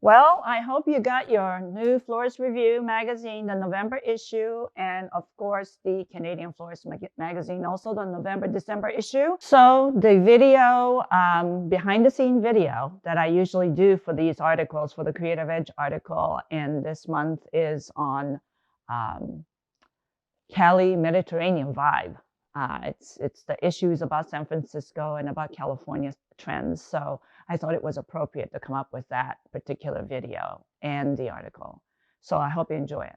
Well, I hope you got your new Florist Review magazine, the November issue, and of course the Canadian Florist magazine, also the November-December issue. So the video, behind the scene video that I usually do for these articles, for the Creative Edge article, and this month is on Cali Mediterranean vibe. It's the issues about San Francisco and about California trends. So I thought it was appropriate to come up with that particular video and the article. So I hope you enjoy it.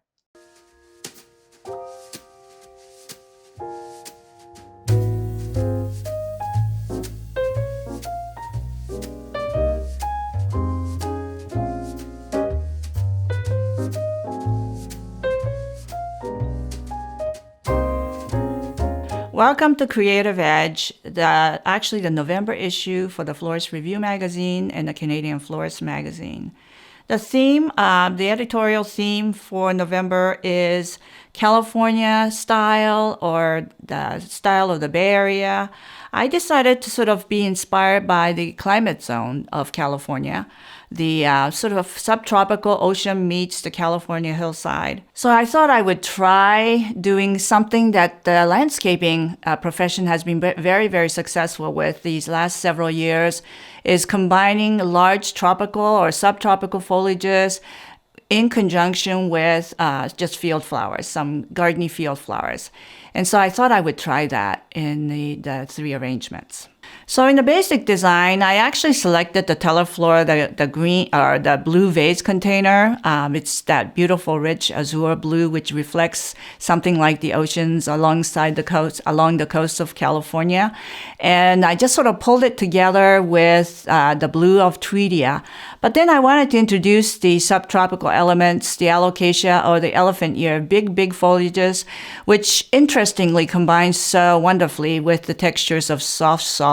Welcome to Creative Edge, actually the November issue for the Florist Review magazine and the Canadian Florist magazine. The theme, the editorial theme for November is California style, or the style of the Bay Area. I decided to sort of be inspired by the climate zone of California. The sort of subtropical ocean meets the California hillside. So I thought I would try doing something that the landscaping profession has been very, very successful with these last several years, is combining large tropical or subtropical foliages in conjunction with just field flowers, some gardeny field flowers. And so I thought I would try that in the three arrangements. So in the basic design, I actually selected the Teleflora, the green or the blue vase container. It's that beautiful, rich azure blue, which reflects something like the oceans along the coast of California. And I just sort of pulled it together with the blue of Tweedia. But then I wanted to introduce the subtropical elements, the Alocasia or the elephant ear, big foliages, which interestingly combines so wonderfully with the textures of soft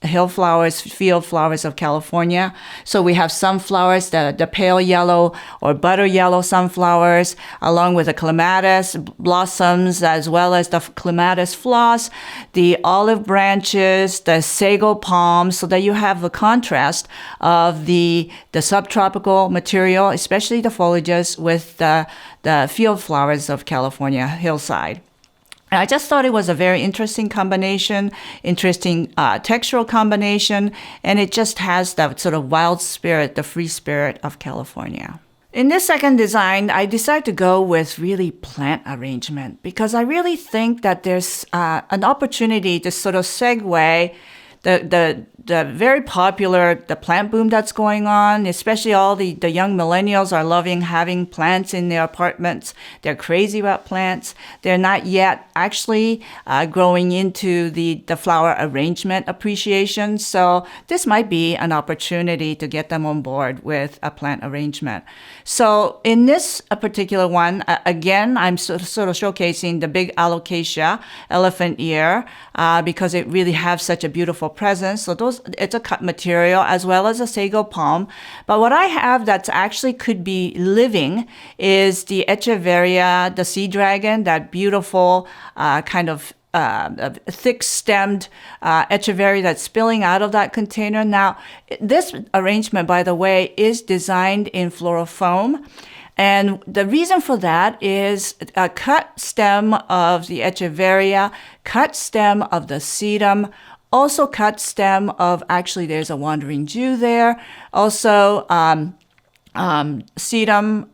hill flowers, field flowers of California. So we have sunflowers, the pale yellow or butter yellow sunflowers, along with the clematis blossoms, as well as the clematis floss, the olive branches, the sago palms, so that you have the contrast of the subtropical material, especially the foliages, with the field flowers of California hillside. And I just thought it was a very interesting combination, interesting textural combination, and it just has that sort of wild spirit, the free spirit of California. In this second design, I decided to go with really plant arrangement because I really think that there's an opportunity to sort of segue the very popular, the plant boom that's going on, especially all the young millennials are loving having plants in their apartments. They're crazy about plants. They're not yet actually growing into the flower arrangement appreciation. So this might be an opportunity to get them on board with a plant arrangement. So in this particular one, again, I'm sort of showcasing the big Alocasia, elephant ear, because it really has such a beautiful presence. So it's a cut material as well as a sago palm. But what I have that's actually could be living is the Echeveria, the sea dragon, that beautiful kind of thick-stemmed Echeveria that's spilling out of that container. Now, this arrangement, by the way, is designed in floral foam. And the reason for that is a cut stem of the Echeveria, cut stem of the sedum, also cut stem of, actually there's a wandering Jew there, also sedum,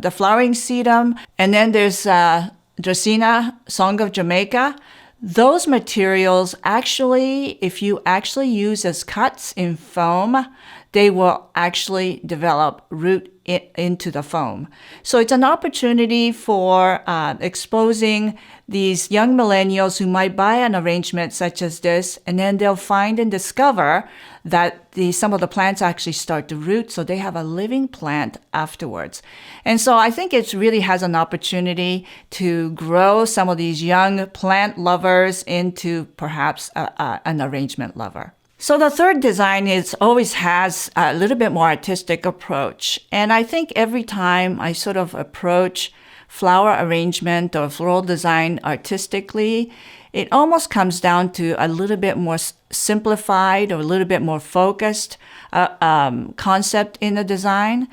the flowering sedum, and then there's Dracaena, Song of Jamaica. Those materials actually, if you actually use as cuts in foam, they will actually develop root into the foam. So it's an opportunity for exposing these young millennials who might buy an arrangement such as this, and then they'll find and discover that some of the plants actually start to root, so they have a living plant afterwards. And so I think it really has an opportunity to grow some of these young plant lovers into perhaps an arrangement lover. So the third design always has a little bit more artistic approach. And I think every time I sort of approach flower arrangement or floral design artistically, it almost comes down to a little bit more simplified or a little bit more focused concept in the design.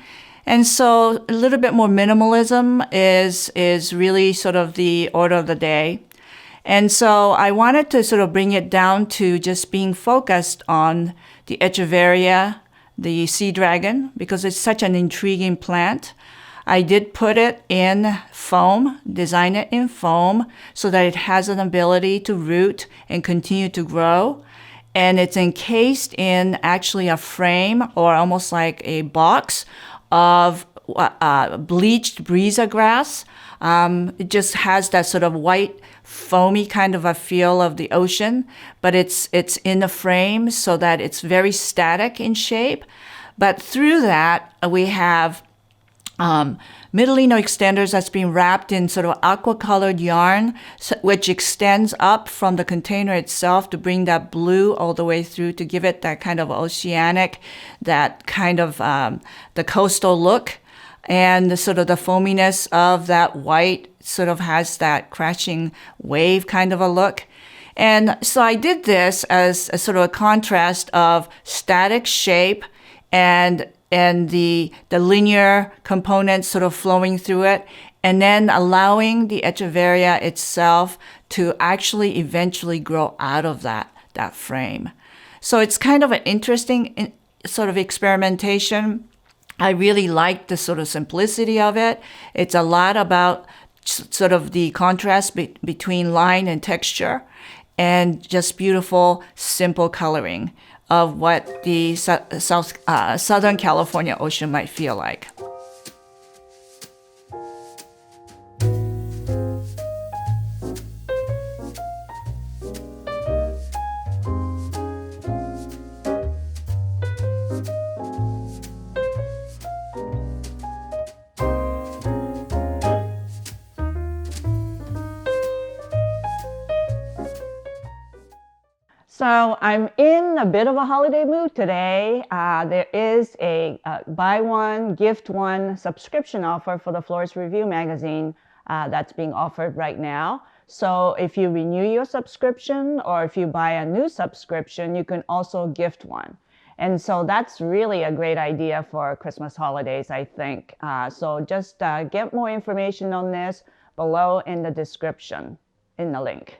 And so a little bit more minimalism is really sort of the order of the day. And so I wanted to sort of bring it down to just being focused on the Echeveria, the sea dragon, because it's such an intriguing plant. I did put it in foam, design it in foam, so that it has an ability to root and continue to grow. And it's encased in actually a frame or almost like a box of bleached breeza grass. It just has that sort of white, foamy kind of a feel of the ocean, but it's in a frame so that it's very static in shape. But through that, we have Middlino extenders that's been wrapped in sort of aqua-colored yarn, which extends up from the container itself to bring that blue all the way through to give it that kind of oceanic, that kind of the coastal look. And the sort of the foaminess of that white sort of has that crashing wave kind of a look. And so I did this as a sort of a contrast of static shape and the linear components sort of flowing through it, and then allowing the Echeveria itself to actually eventually grow out of that frame. So it's kind of an interesting sort of experimentation. I really like the sort of simplicity of it. It's a lot about sort of the contrast between line and texture, and just beautiful, simple coloring of what the Southern California ocean might feel like. So I'm in a bit of a holiday mood today. There is a buy one, gift one subscription offer for the Florist Review magazine that's being offered right now. So if you renew your subscription or if you buy a new subscription, you can also gift one. And so that's really a great idea for Christmas holidays, I think. So just get more information on this below in the description, in the link.